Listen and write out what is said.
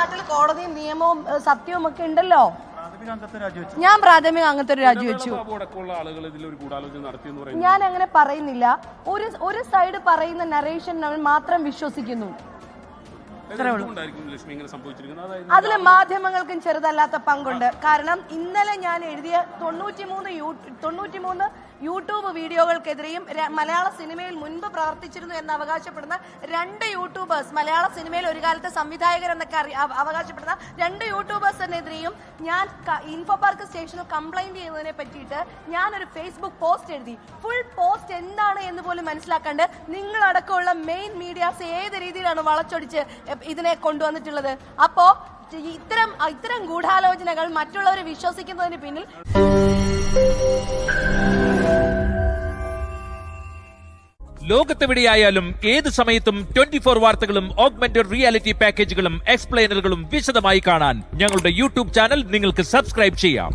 നാട്ടിൽ കോടതിയും നിയമവും സത്യവും ഒക്കെ ഉണ്ടല്ലോ. ഞാൻ പ്രാഥമിക അംഗത്തെ രാജിവെച്ചു. ഞാൻ അങ്ങനെ പറയുന്നില്ല. ഒരു സൈഡ് പറയുന്ന നരേഷൻ മാത്രം വിശ്വസിക്കുന്നു. അതില് മാധ്യമങ്ങൾക്കും ചെറുതല്ലാത്ത പങ്കുണ്ട്. കാരണം ഇന്നലെ ഞാൻ എഴുതിയ 93 യൂട്യൂബ് വീഡിയോകൾക്കെതിരെയും മലയാള സിനിമയിൽ മുൻപ് പ്രവർത്തിച്ചിരുന്നു എന്ന് അവകാശപ്പെടുന്ന 2 യൂട്യൂബേഴ്സ്, മലയാള സിനിമയിൽ ഒരു കാലത്തെ സംവിധായകർ എന്നൊക്കെ അവകാശപ്പെടുന്ന 2 യൂട്യൂബേഴ്സിനെതിരെയും ഞാൻ ഇൻഫോ പാർക്ക് സ്റ്റേഷനിൽ കംപ്ലൈന്റ് ചെയ്യുന്നതിനെ പറ്റിയിട്ട് ഞാനൊരു ഫേസ്ബുക്ക് പോസ്റ്റ് എഴുതി. ഫുൾ പോസ്റ്റ് എന്താണ് എന്ന് പോലും മനസ്സിലാക്കാണ്ട് നിങ്ങളടക്കമുള്ള മെയിൻ മീഡിയാസ് ഏത് രീതിയിലാണ് വളച്ചൊടിച്ച് ഇതിനെ കൊണ്ടുവന്നിട്ടുള്ളത്. അപ്പോ ഇത്തരം ഗൂഢാലോചനകൾ മറ്റുള്ളവരെ വിശ്വസിക്കുന്നതിന് പിന്നിൽ ലോകത്തെവിടെയായാലും ഏത് സമയത്തും 24 വാർത്തകളും ഓഗ്മെന്റഡ് റിയാലിറ്റി പാക്കേജുകളും എക്സ്പ്ലെയിനറുകളും വിശദമായി കാണാൻ ഞങ്ങളുടെ യൂട്യൂബ് ചാനൽ നിങ്ങൾക്ക് സബ്സ്ക്രൈബ് ചെയ്യാം.